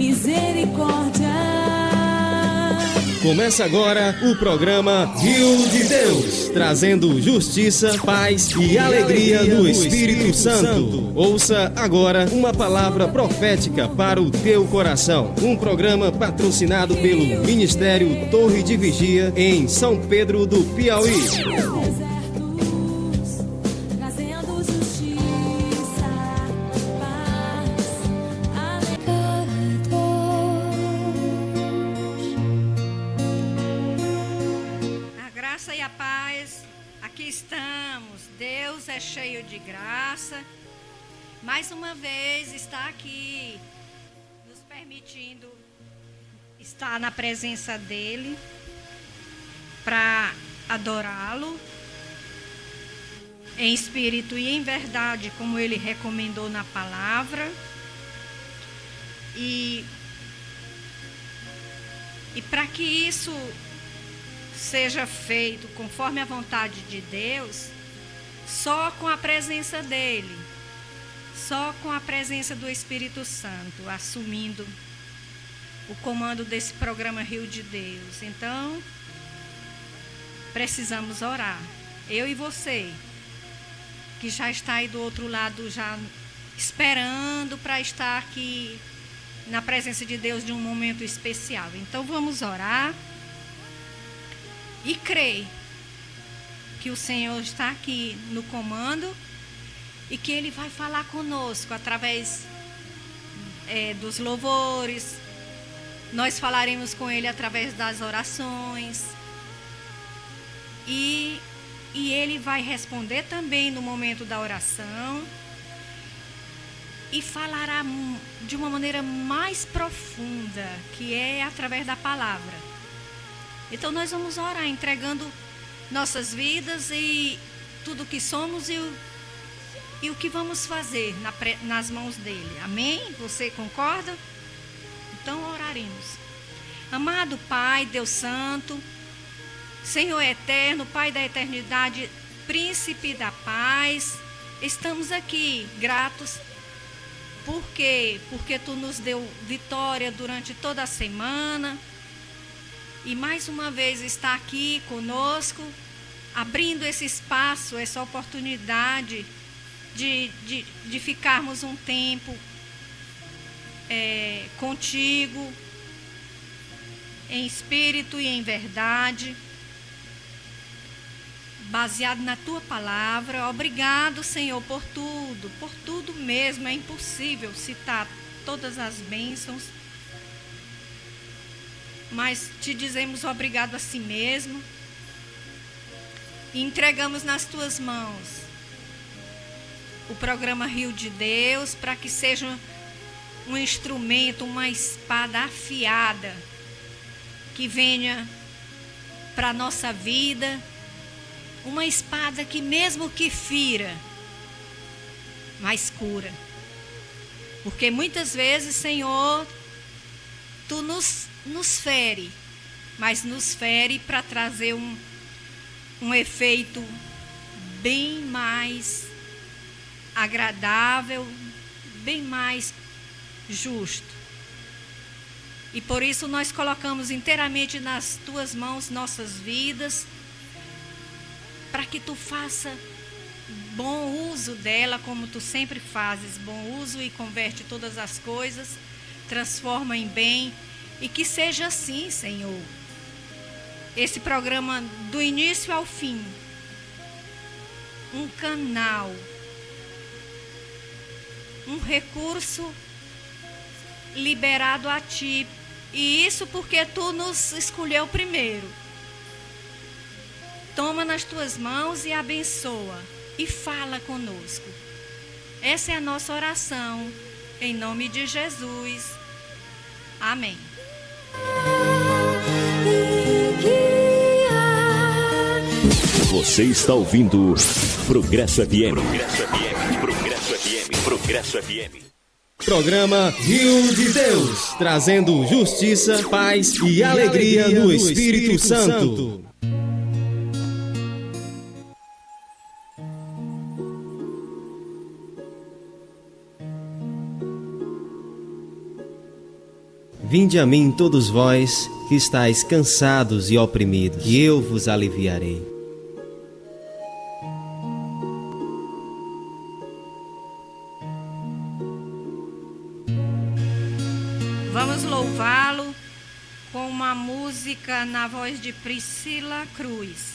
misericórdia. Começa agora o programa Rio de Deus, trazendo justiça, paz e alegria do Espírito Santo. Ouça agora uma palavra profética para o teu coração. Um programa patrocinado pelo Ministério Torre de Vigia em São Pedro do Piauí. Deus é cheio de graça. Mais uma vez está aqui, nos permitindo estar na presença dEle, para adorá-lo, em espírito e em verdade, como Ele recomendou na palavra. E para que isso seja feito conforme a vontade de Deus, só com a presença dEle, só com a presença do Espírito Santo, assumindo o comando desse programa Rio de Deus. Então, precisamos orar. Eu e você, que já está aí do outro lado, já esperando para estar aqui na presença de Deus de um momento especial. Então, vamos orar e crer que o Senhor está aqui no comando e que Ele vai falar conosco através dos louvores. Nós falaremos com Ele através das orações e Ele vai responder também no momento da oração e falará de uma maneira mais profunda, que é através da palavra. Então nós vamos orar entregando nossas vidas e tudo que somos e o que vamos fazer nas mãos dele. Amém? Você concorda? Então oraremos. Amado Pai, Deus Santo, Senhor eterno, Pai da eternidade, Príncipe da paz, estamos aqui gratos. Por quê? Porque Tu nos deu vitória durante toda a semana. E mais uma vez está aqui conosco, abrindo esse espaço, essa oportunidade de ficarmos um tempo contigo, em espírito e em verdade, baseado na Tua palavra. Obrigado, Senhor, por tudo mesmo. É impossível citar todas as bênçãos, mas Te dizemos obrigado a Si mesmo e entregamos nas Tuas mãos o programa Rio de Deus, para que seja um instrumento, uma espada afiada, que venha para a nossa vida, uma espada que mesmo que fira, mas cura. Porque muitas vezes, Senhor, Tu nos fere, mas nos fere para trazer um efeito bem mais agradável, bem mais justo. E por isso nós colocamos inteiramente nas Tuas mãos nossas vidas, para que Tu faça bom uso dela, como Tu sempre fazes, bom uso, e converte todas as coisas, transforma em bem. E que seja assim, Senhor, esse programa do início ao fim, um canal, um recurso liberado a Ti. E isso porque Tu nos escolheu primeiro. Toma nas Tuas mãos e abençoa e fala conosco. Essa é a nossa oração, em nome de Jesus. Amém. Você está ouvindo Progresso FM. Progresso FM. Progresso FM. Programa Rio de Deus, trazendo justiça, paz e alegria do Espírito Santo. Vinde a mim todos vós que estáis cansados e oprimidos, e eu vos aliviarei. Vamos louvá-lo com uma música na voz de Priscila Cruz,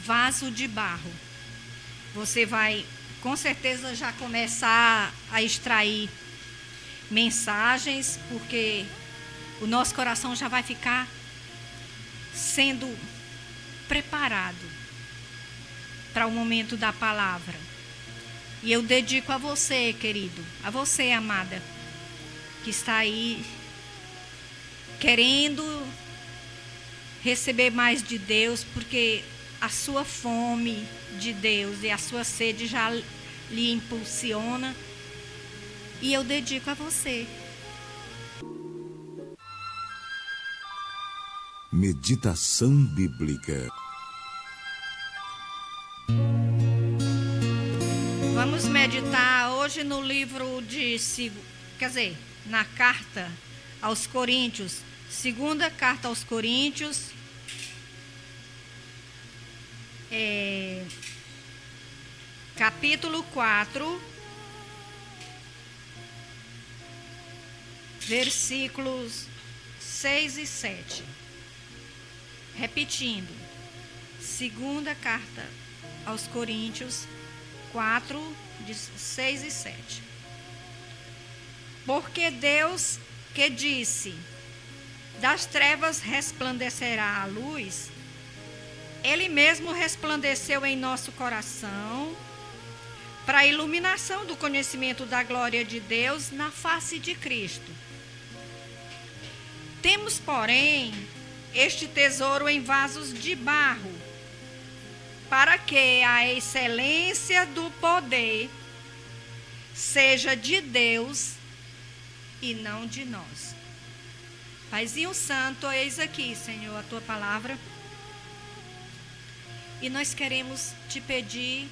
Vaso de Barro. Você vai, com certeza, já começar a extrair mensagens, porque o nosso coração já vai ficar sendo preparado para o momento da palavra. E eu dedico a você, querido, a você, amada, que está aí querendo receber mais de Deus, porque a sua fome de Deus e a sua sede já lhe impulsiona. E eu dedico a você. Meditação bíblica. Vamos meditar hoje no livro na carta aos Coríntios, segunda carta aos Coríntios, capítulo 4, versículos 6 e 7. Repetindo, segunda carta aos Coríntios 4, 6 e 7. Porque Deus que disse, das trevas resplandecerá a luz, Ele mesmo resplandeceu em nosso coração, para a iluminação do conhecimento da glória de Deus na face de Cristo. Temos, porém, este tesouro em vasos de barro, para que a excelência do poder seja de Deus e não de nós. Paizinho Santo, eis aqui, Senhor, a Tua palavra. E nós queremos Te pedir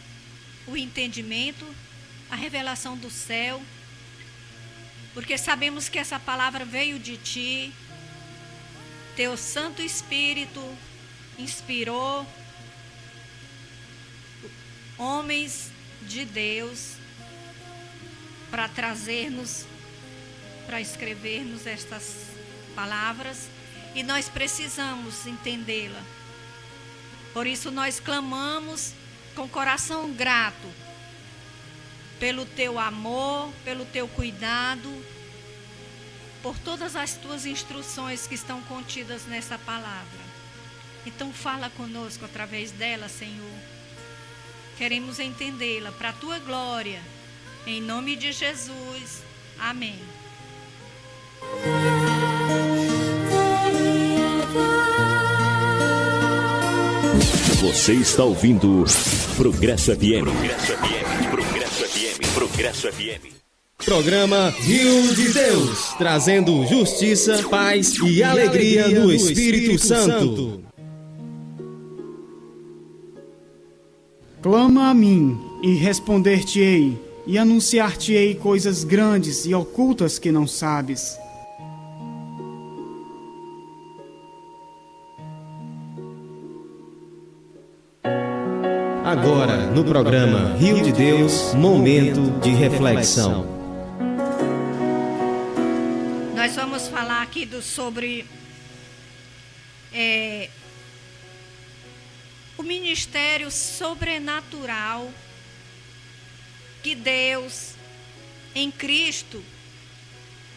o entendimento, a revelação do céu, porque sabemos que essa palavra veio de Ti. Teu Santo Espírito inspirou homens de Deus para trazermos, para escrevermos estas palavras, e nós precisamos entendê-la. Por isso nós clamamos com coração grato pelo Teu amor, pelo Teu cuidado, por todas as Tuas instruções que estão contidas nessa palavra. Então fala conosco através dela, Senhor. Queremos entendê-la para a Tua glória. Em nome de Jesus. Amém. Você está ouvindo Progresso FM. Progresso FM. Programa Rio de Deus, trazendo justiça, paz e alegria do Espírito Santo. Clama a mim, e responder-te-ei, e anunciar-te-ei coisas grandes e ocultas que não sabes. Agora, no programa Rio de Deus, momento de reflexão. Nós vamos falar aqui sobre o ministério sobrenatural que Deus, em Cristo,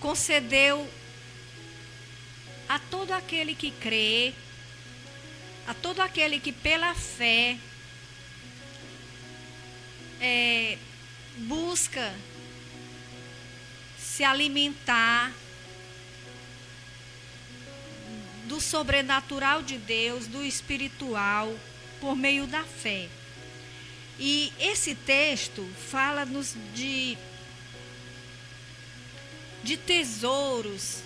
concedeu a todo aquele que crê, a todo aquele que pela fé busca se alimentar do sobrenatural de Deus, do espiritual, por meio da fé. E esse texto fala-nos de tesouros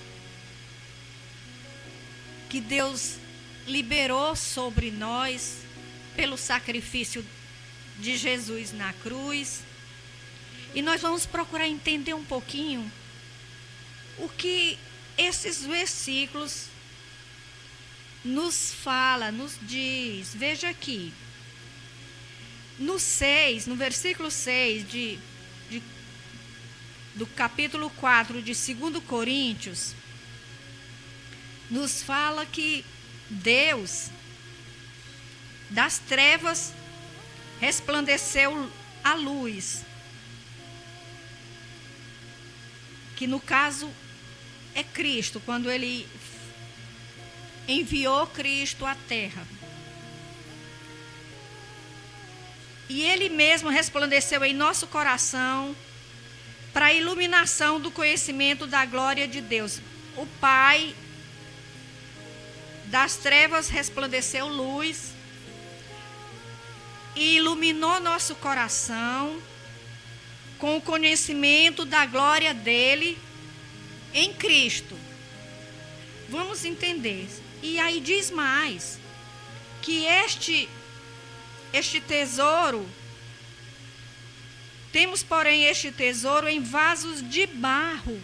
que Deus liberou sobre nós pelo sacrifício de Jesus na cruz. E nós vamos procurar entender um pouquinho o que esses versículos nos fala, nos diz, veja aqui, no versículo 6 do capítulo 4 de 2 Coríntios, nos fala que Deus, das trevas, resplandeceu a luz, que no caso é Cristo, quando Ele enviou Cristo à terra. E Ele mesmo resplandeceu em nosso coração para a iluminação do conhecimento da glória de Deus. O Pai das trevas resplandeceu luz e iluminou nosso coração com o conhecimento da glória dele em Cristo. Vamos entender. E aí diz mais, que este tesouro, temos, porém, este tesouro em vasos de barro,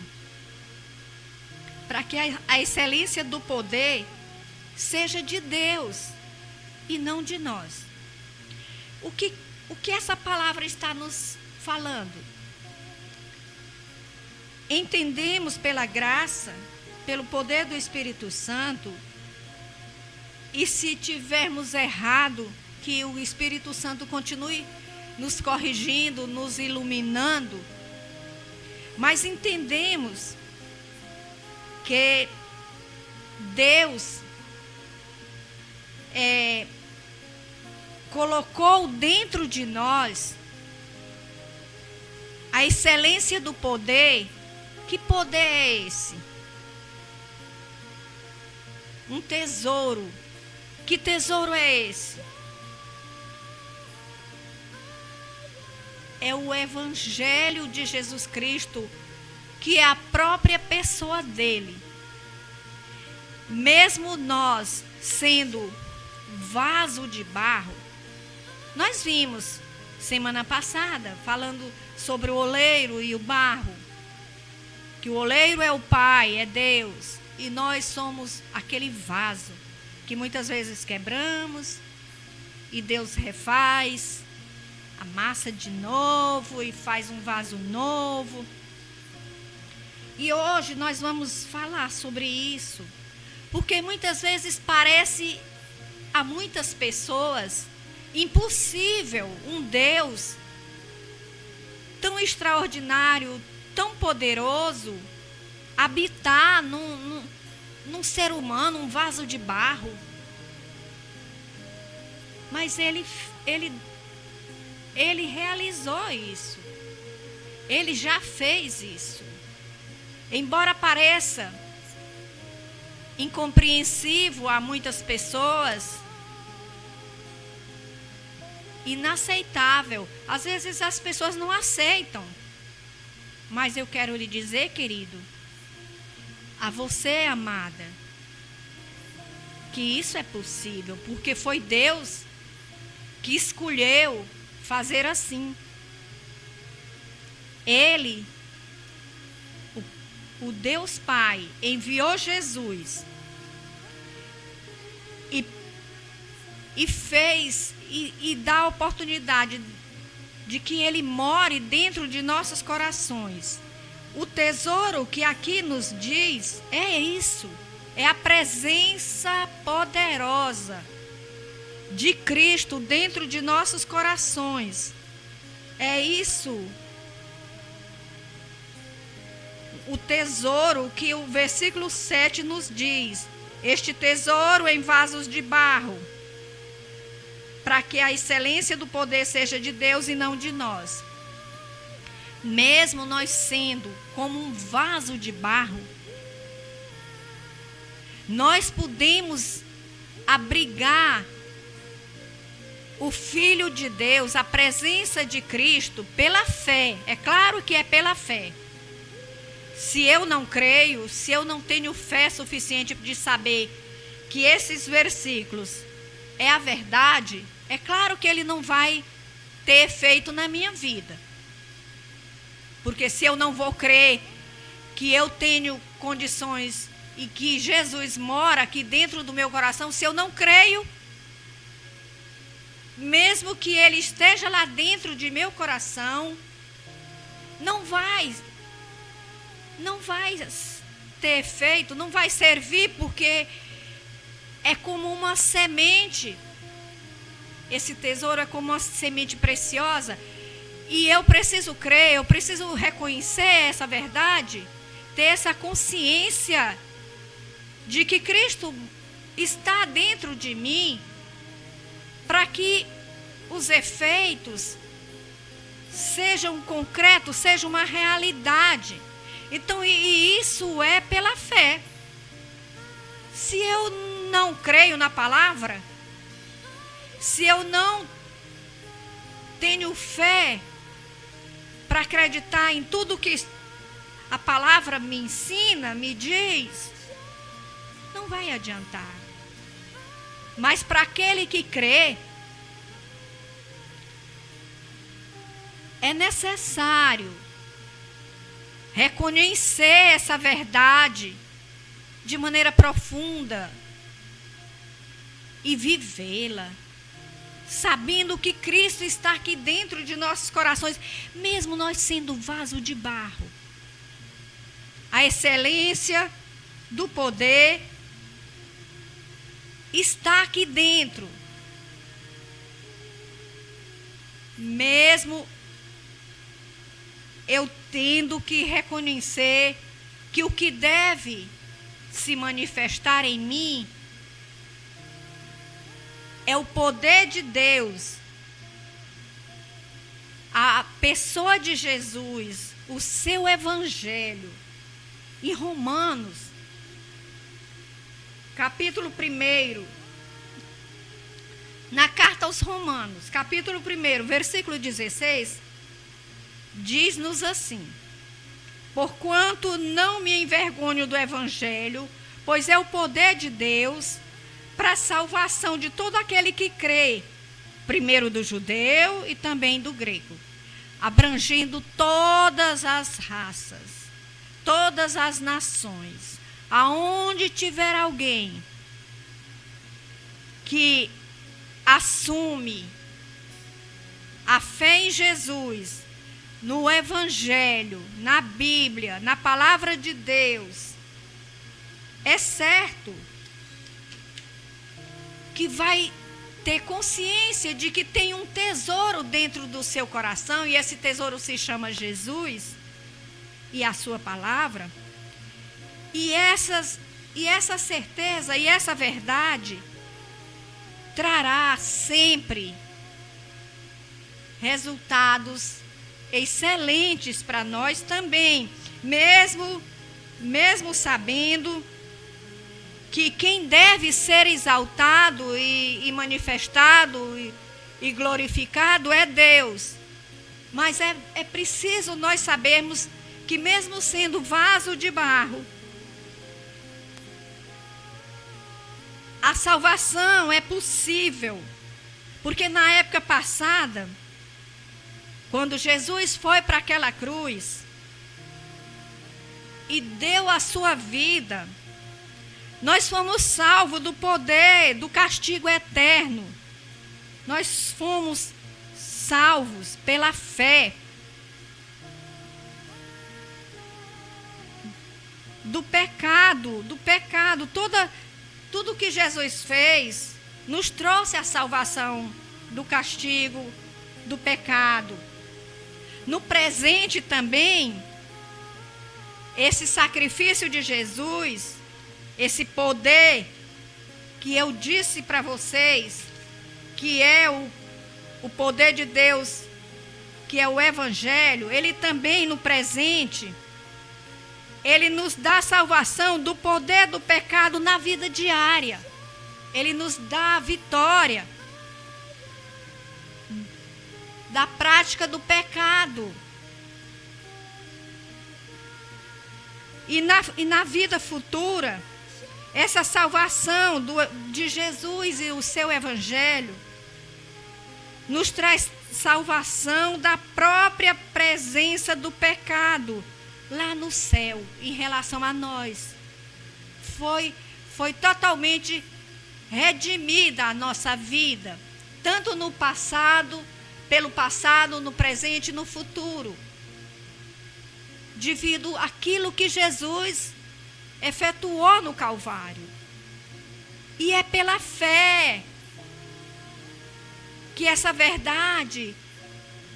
para que a excelência do poder seja de Deus e não de nós. O que essa palavra está nos falando? Entendemos pela graça, pelo poder do Espírito Santo, e se tivermos errado, que o Espírito Santo continue nos corrigindo, nos iluminando, mas entendemos que Deus colocou dentro de nós a excelência do poder. Que poder é esse? Um tesouro. Que tesouro é esse? É o Evangelho de Jesus Cristo, que é a própria pessoa dele. Mesmo nós sendo vaso de barro, nós vimos semana passada falando sobre o oleiro e o barro, que o oleiro é o Pai, é Deus, e nós somos aquele vaso que muitas vezes quebramos e Deus refaz, amassa de novo e faz um vaso novo. E hoje nós vamos falar sobre isso, porque muitas vezes parece a muitas pessoas impossível um Deus tão extraordinário, tão poderoso, habitar num ser humano, um vaso de barro. Mas ele realizou isso. Ele já fez isso. Embora pareça incompreensível a muitas pessoas, inaceitável. Às vezes as pessoas não aceitam. Mas eu quero lhe dizer, querido, a você, amada, que isso é possível, porque foi Deus que escolheu fazer assim. Ele, o Deus Pai, enviou Jesus e fez e dá a oportunidade de que Ele more dentro de nossos corações. O tesouro que aqui nos diz é isso, é a presença poderosa de Cristo dentro de nossos corações. É isso, o tesouro que o versículo 7 nos diz. Este tesouro em vasos de barro, para que a excelência do poder seja de Deus e não de nós. Mesmo nós sendo como um vaso de barro, nós podemos abrigar o Filho de Deus, a presença de Cristo, pela fé. É claro que é pela fé. Se eu não creio, se eu não tenho fé suficiente de saber que esses versículos é a verdade, é claro que ele não vai ter efeito na minha vida. Porque se eu não vou crer que eu tenho condições e que Jesus mora aqui dentro do meu coração, se eu não creio, mesmo que Ele esteja lá dentro de meu coração, não vai ter efeito, não vai servir, porque é como uma semente. Esse tesouro é como uma semente preciosa. E eu preciso crer, eu preciso reconhecer essa verdade, ter essa consciência de que Cristo está dentro de mim, para que os efeitos sejam concretos, sejam uma realidade. Então, e isso é pela fé. Se eu não creio na palavra, se eu não tenho fé para acreditar em tudo que a palavra me ensina, me diz, não vai adiantar. Mas para aquele que crê, é necessário reconhecer essa verdade de maneira profunda e vivê-la, sabendo que Cristo está aqui dentro de nossos corações, mesmo nós sendo vaso de barro. A excelência do poder está aqui dentro. Mesmo eu tendo que reconhecer que o que deve se manifestar em mim é o poder de Deus, a pessoa de Jesus, o seu evangelho. Em Romanos, capítulo 1, na carta aos Romanos, capítulo 1, versículo 16, diz-nos assim: porquanto não me envergonho do evangelho, pois é o poder de Deus para a salvação de todo aquele que crê, primeiro do judeu e também do grego, abrangendo todas as raças, todas as nações. Aonde tiver alguém que assume a fé em Jesus, no evangelho, na Bíblia, na palavra de Deus, é certo que vai ter consciência de que tem um tesouro dentro do seu coração, e esse tesouro se chama Jesus e a sua palavra. E essa certeza e essa verdade trará sempre resultados excelentes para nós também, mesmo sabendo que quem deve ser exaltado e manifestado e glorificado é Deus. Mas é preciso nós sabermos que mesmo sendo vaso de barro, a salvação é possível. Porque na época passada, quando Jesus foi para aquela cruz e deu a sua vida, nós fomos salvos do poder, do castigo eterno. Nós fomos salvos pela fé. Do pecado. Tudo que Jesus fez nos trouxe a salvação do castigo, do pecado. No presente também, esse sacrifício de Jesus, esse poder que eu disse para vocês, que é o poder de Deus, que é o evangelho, ele também no presente, ele nos dá salvação do poder do pecado na vida diária. Ele nos dá a vitória da prática do pecado. E na vida futura, essa salvação de Jesus e o seu evangelho nos traz salvação da própria presença do pecado lá no céu em relação a nós. Foi totalmente redimida a nossa vida, tanto no passado, pelo passado, no presente e no futuro, devido àquilo que Jesus efetuou no Calvário. E é pela fé que essa verdade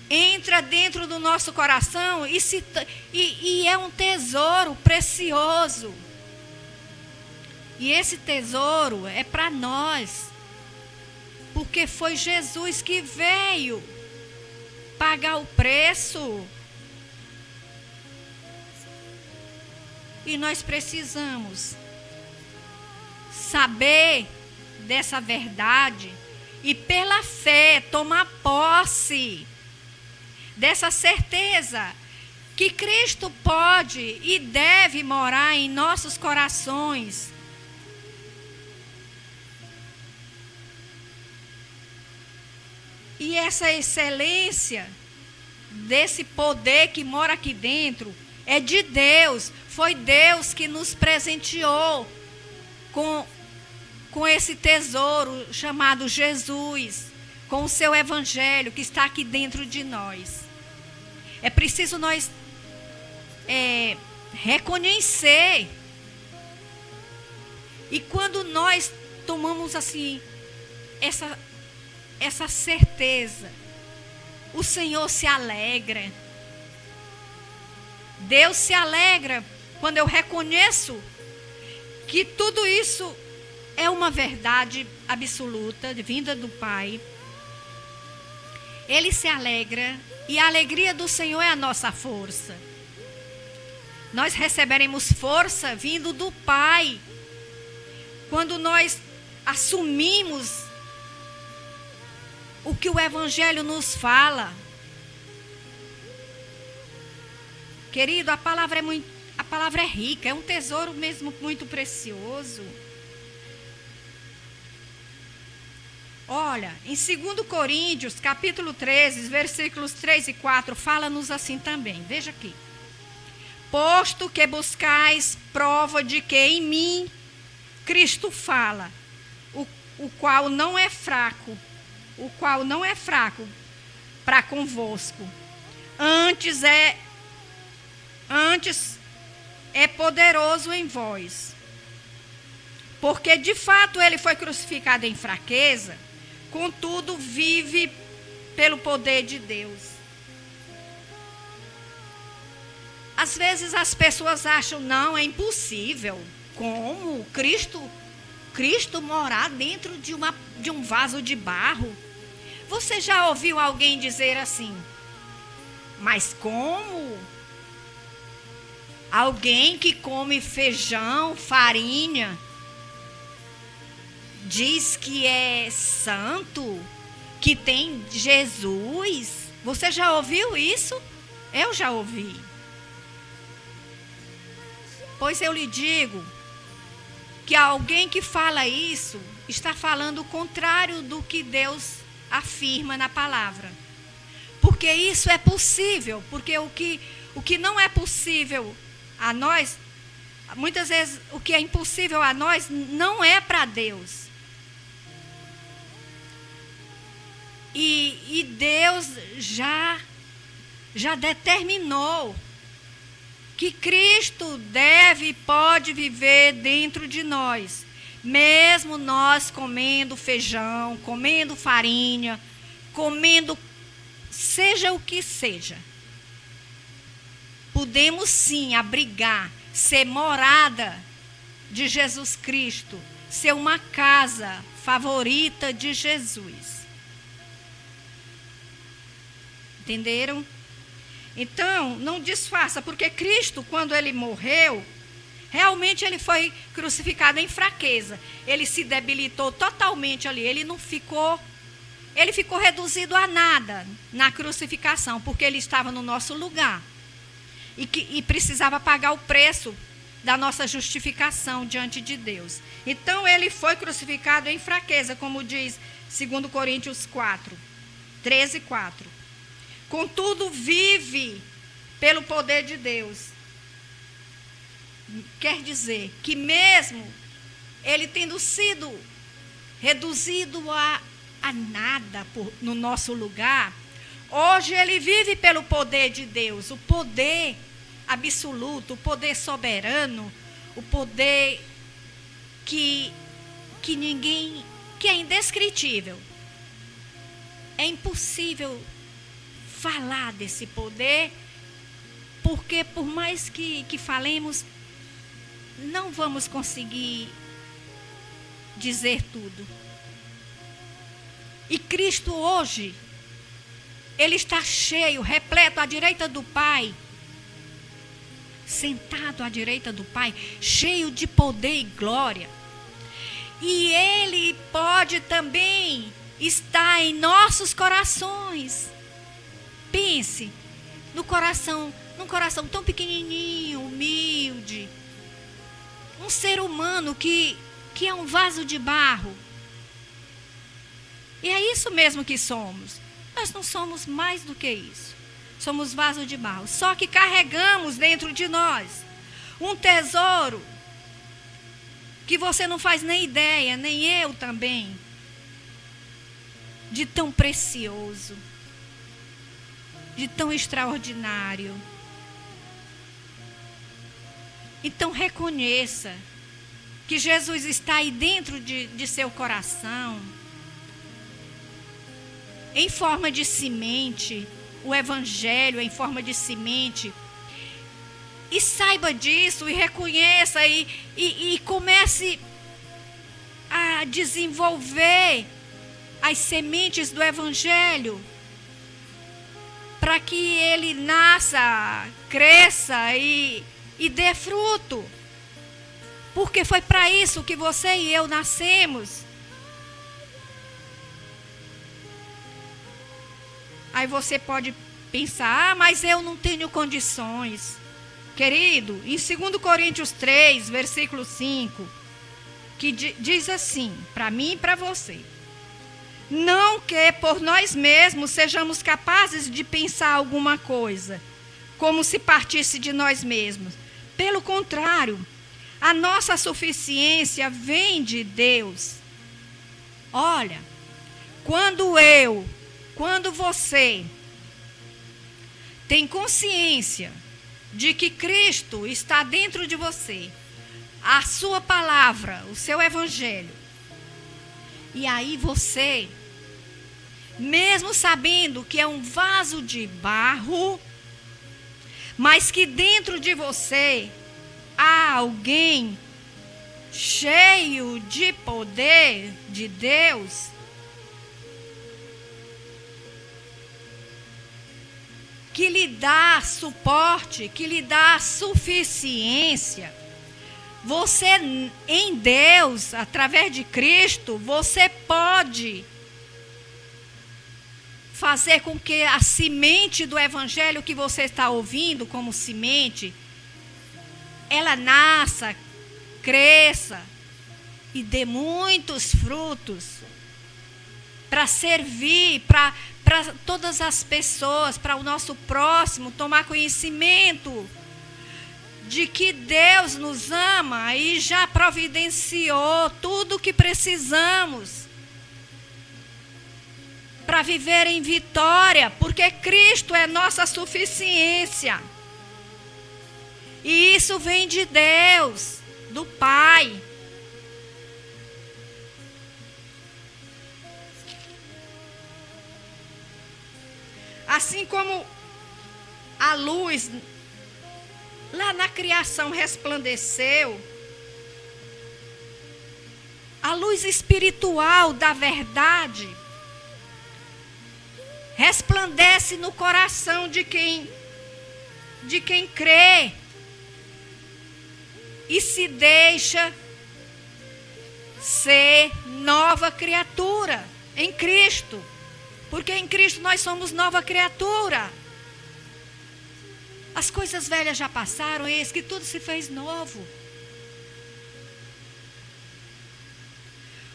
entra dentro do nosso coração e é um tesouro precioso. E esse tesouro é para nós, porque foi Jesus que veio pagar o preço. E nós precisamos saber dessa verdade e pela fé tomar posse dessa certeza que Cristo pode e deve morar em nossos corações. E essa excelência desse poder que mora aqui dentro é de Deus. Foi Deus que nos presenteou com esse tesouro chamado Jesus, com o seu evangelho que está aqui dentro de nós. É preciso nós reconhecer. E quando nós tomamos assim essa certeza, o Senhor se alegra. Deus se alegra quando eu reconheço que tudo isso é uma verdade absoluta, vinda do Pai. Ele se alegra e a alegria do Senhor é a nossa força. Nós receberemos força vindo do Pai quando nós assumimos o que o Evangelho nos fala. Querido, a palavra é rica, é um tesouro mesmo muito precioso. Olha, em 2 Coríntios, capítulo 13, versículos 3 e 4, fala-nos assim também. Veja aqui. Posto que buscais prova de que em mim Cristo fala, o qual não é fraco para convosco. Antes é poderoso em vós. Porque de fato ele foi crucificado em fraqueza, contudo vive pelo poder de Deus. Às vezes as pessoas acham, não, é impossível. Como Cristo morar dentro de um vaso de barro? Você já ouviu alguém dizer assim? Mas como? Alguém que come feijão, farinha, diz que é santo, que tem Jesus? Você já ouviu isso? Eu já ouvi. Pois eu lhe digo que alguém que fala isso está falando o contrário do que Deus afirma na palavra. Porque isso é possível, porque o que não é possível a nós, muitas vezes o que é impossível a nós não é para Deus. E Deus já determinou que Cristo deve e pode viver dentro de nós, mesmo nós comendo feijão, comendo farinha, comendo seja o que seja. Podemos sim abrigar, ser morada de Jesus Cristo, ser uma casa favorita de Jesus. Entenderam? Então, não disfarça, porque Cristo, quando ele morreu, realmente ele foi crucificado em fraqueza. Ele se debilitou totalmente ali, ele ficou reduzido a nada na crucificação, porque ele estava no nosso lugar. E precisava pagar o preço da nossa justificação diante de Deus. Então, ele foi crucificado em fraqueza, como diz 2 Coríntios 4, 13 e 4. Contudo, vive pelo poder de Deus. Quer dizer que mesmo ele tendo sido reduzido a nada no nosso lugar, hoje ele vive pelo poder de Deus, o poder absoluto, o poder soberano, o poder que ninguém, que é indescritível. É impossível falar desse poder, porque por mais que falemos, não vamos conseguir dizer tudo. E Cristo hoje, ele está cheio, repleto à direita do Pai, sentado à direita do Pai, cheio de poder e glória. E ele pode também estar em nossos corações. Pense num coração tão pequenininho, humilde, um ser humano que é um vaso de barro. E é isso mesmo que somos. Nós não somos mais do que isso. Somos vaso de barro. Só que carregamos dentro de nós um tesouro que você não faz nem ideia, nem eu também, de tão precioso, de tão extraordinário. Então reconheça que Jesus está aí dentro de seu coração, em forma de semente, o Evangelho em forma de semente. E saiba disso, e reconheça, e comece a desenvolver as sementes do Evangelho, para que ele nasça, cresça e dê fruto. Porque foi para isso que você e eu nascemos. Aí você pode pensar, mas eu não tenho condições. Querido, em 2 Coríntios 3, versículo 5, que diz assim, para mim e para você: não que por nós mesmos sejamos capazes de pensar alguma coisa, como se partisse de nós mesmos. Pelo contrário, a nossa suficiência vem de Deus. Olha, quando você tem consciência de que Cristo está dentro de você, a sua palavra, o seu Evangelho, e aí você, mesmo sabendo que é um vaso de barro, mas que dentro de você há alguém cheio de poder de Deus, que lhe dá suporte, que lhe dá suficiência. Você, em Deus, através de Cristo, você pode fazer com que a semente do Evangelho que você está ouvindo como semente, ela nasça, cresça e dê muitos frutos para servir, para todas as pessoas, para o nosso próximo tomar conhecimento de que Deus nos ama e já providenciou tudo o que precisamos para viver em vitória, porque Cristo é nossa suficiência. E isso vem de Deus, do Pai. Assim como a luz lá na criação resplandeceu, a luz espiritual da verdade resplandece no coração de quem crê e se deixa ser nova criatura em Cristo. Porque em Cristo nós somos nova criatura. As coisas velhas já passaram, eis que tudo se fez novo.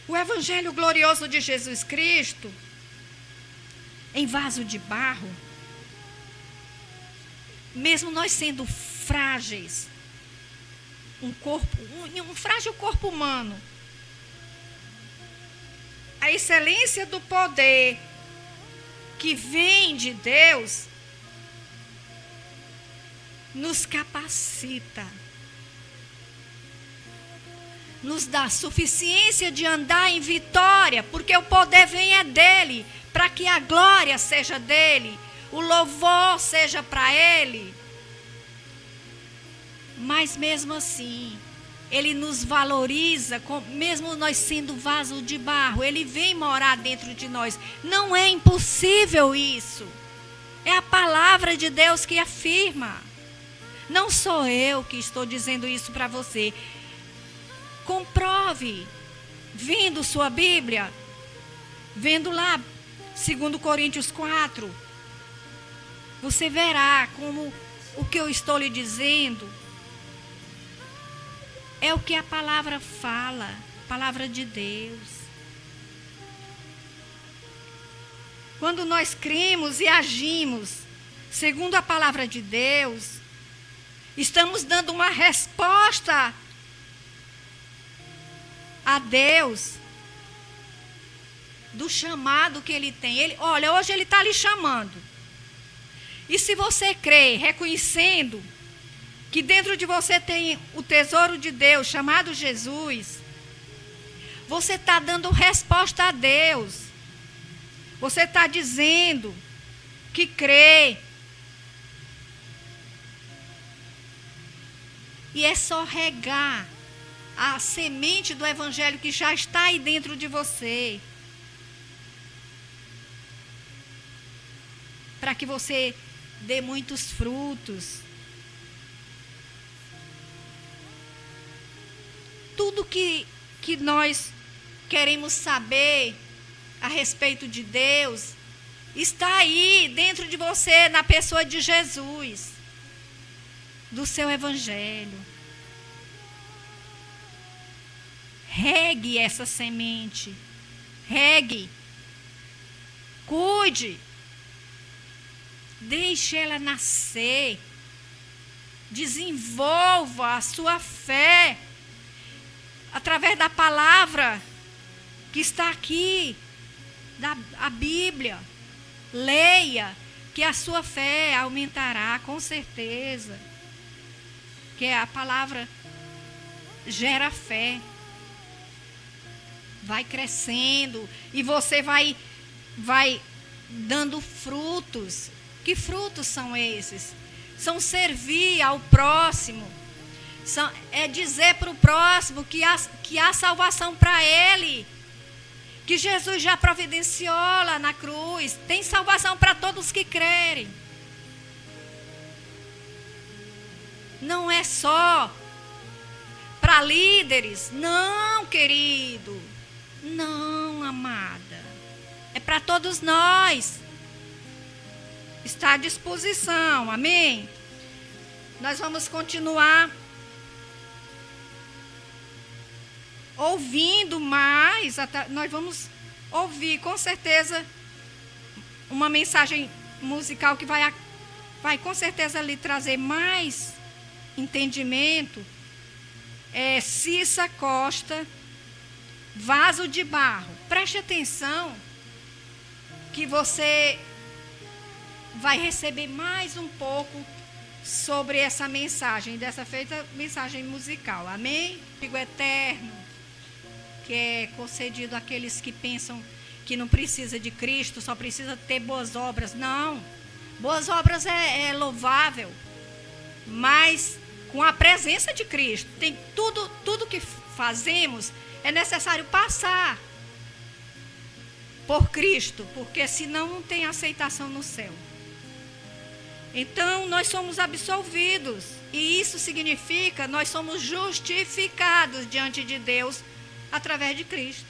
O Evangelho glorioso de Jesus Cristo, em vaso de barro, mesmo nós sendo frágeis, um frágil corpo humano. A excelência do poder que vem de Deus nos capacita, nos dá suficiência de andar em vitória, porque o poder vem dele, para que a glória seja dele, o louvor seja para ele. Mas mesmo assim, ele nos valoriza, mesmo nós sendo vaso de barro, ele vem morar dentro de nós. Não é impossível isso. É a palavra de Deus que afirma. Não sou eu que estou dizendo isso para você. Comprove, vendo sua Bíblia, vendo lá, 2 Coríntios 4, você verá como o que eu estou lhe dizendo é o que a palavra fala, a palavra de Deus. Quando nós cremos e agimos segundo a palavra de Deus, estamos dando uma resposta a Deus do chamado que Ele tem. Olha, hoje Ele está lhe chamando. E se você crê, reconhecendo que dentro de você tem o tesouro de Deus, chamado Jesus, você está dando resposta a Deus. Você está dizendo que crê. E é só regar a semente do Evangelho que já está aí dentro de você, para que você dê muitos frutos. Tudo que nós queremos saber a respeito de Deus está aí dentro de você, na pessoa de Jesus, do seu Evangelho. Regue essa semente. Regue. Cuide. Deixe ela nascer. Desenvolva a sua fé através da palavra que está aqui, a Bíblia. Leia, que a sua fé aumentará, com certeza. Que a palavra gera fé. Vai crescendo e você vai dando frutos. Que frutos são esses? São servir ao próximo. É dizer para o próximo que há salvação para ele. Que Jesus já providenciou lá na cruz. Tem salvação para todos que crerem. Não é só para líderes. Não, querido. Não, amada. É para todos nós. Está à disposição. Amém? Nós vamos continuar ouvindo mais. Nós vamos ouvir, com certeza, uma mensagem musical que vai com certeza lhe trazer mais entendimento. É Cissa Costa, Vaso de Barro. Preste atenção que você vai receber mais um pouco sobre essa mensagem, dessa feita mensagem musical. Amém? Digo eterno, que é concedido àqueles que pensam que não precisa de Cristo, só precisa ter boas obras. Não, boas obras é louvável, mas com a presença de Cristo. Tem tudo que fazemos é necessário passar por Cristo, porque senão não tem aceitação no céu. Então, nós somos absolvidos, e isso significa nós somos justificados diante de Deus através de Cristo.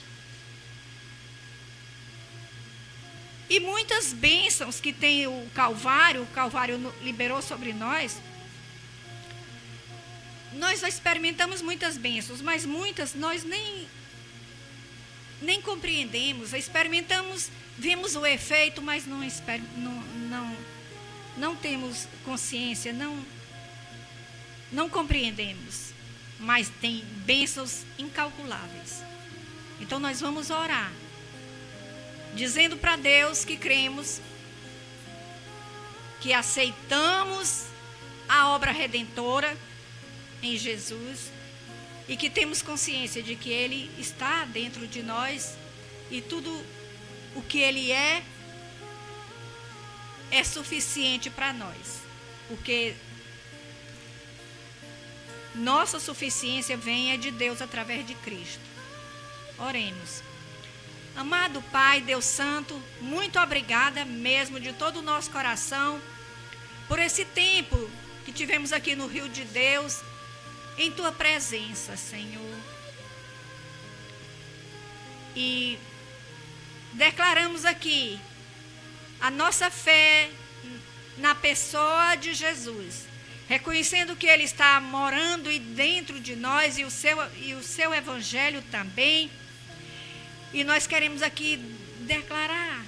E muitas bênçãos que tem o Calvário liberou sobre nós. Nós experimentamos muitas bênçãos, mas muitas nós nem compreendemos. Experimentamos, vemos o efeito, mas não temos consciência, não compreendemos. mas tem bênçãos incalculáveis. Então nós vamos orar, dizendo para Deus que cremos, que aceitamos a obra redentora em Jesus e que temos consciência de que Ele está dentro de nós e tudo o que Ele é suficiente para nós, porque nossa suficiência vem de Deus através de Cristo. Oremos. Amado Pai, Deus Santo, muito obrigada mesmo de todo o nosso coração por esse tempo que tivemos aqui no Rio de Deus, em Tua presença, Senhor. E declaramos aqui a nossa fé na pessoa de Jesus, reconhecendo que Ele está morando dentro de nós e o seu Evangelho também. E nós queremos aqui declarar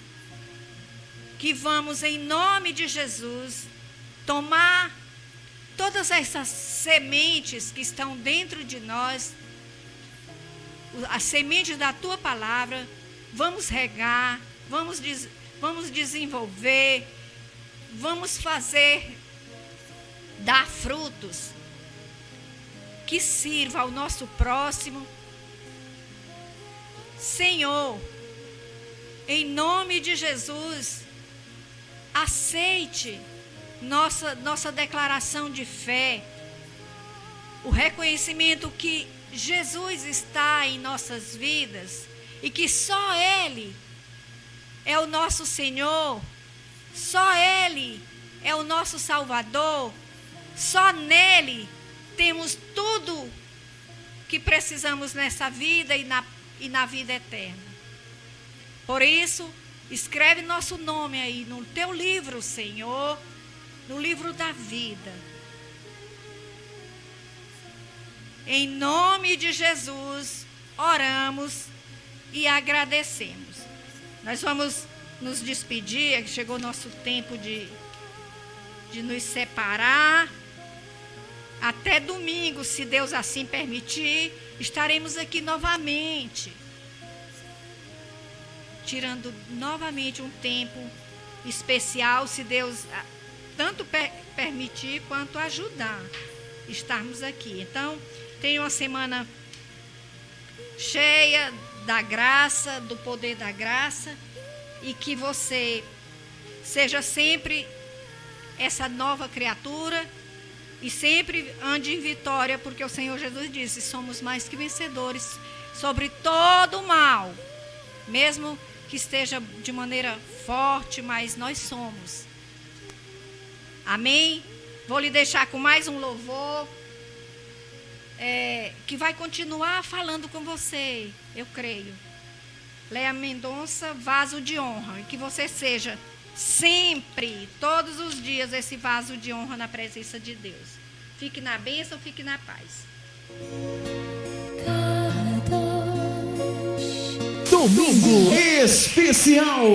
que vamos, em nome de Jesus, tomar todas essas sementes que estão dentro de nós, as sementes da Tua palavra, vamos regar, vamos desenvolver, vamos fazer dar frutos que sirva ao nosso próximo. Senhor, em nome de Jesus, aceite nossa declaração de fé, o reconhecimento que Jesus está em nossas vidas e que só Ele é o nosso Senhor, só Ele é o nosso Salvador, só nele temos tudo que precisamos nessa vida e na vida eterna. Por isso, escreve nosso nome aí no Teu livro, Senhor, no livro da vida. Em nome de Jesus, oramos e agradecemos. Nós vamos nos despedir, chegou nosso tempo de nos separar. Até domingo, se Deus assim permitir, estaremos aqui novamente, tirando novamente um tempo especial, se Deus tanto permitir quanto ajudar, estarmos aqui. Então, tenha uma semana cheia da graça, do poder da graça, e que você seja sempre essa nova criatura e sempre ande em vitória, porque o Senhor Jesus disse: somos mais que vencedores sobre todo o mal, mesmo que esteja de maneira forte, mas nós somos. Amém? Vou lhe deixar com mais um louvor, que vai continuar falando com você, eu creio. Léa Mendonça, vaso de honra, e que você seja sempre, todos os dias, esse vaso de honra na presença de Deus. Fique na bênção, fique na paz. Domingo Especial.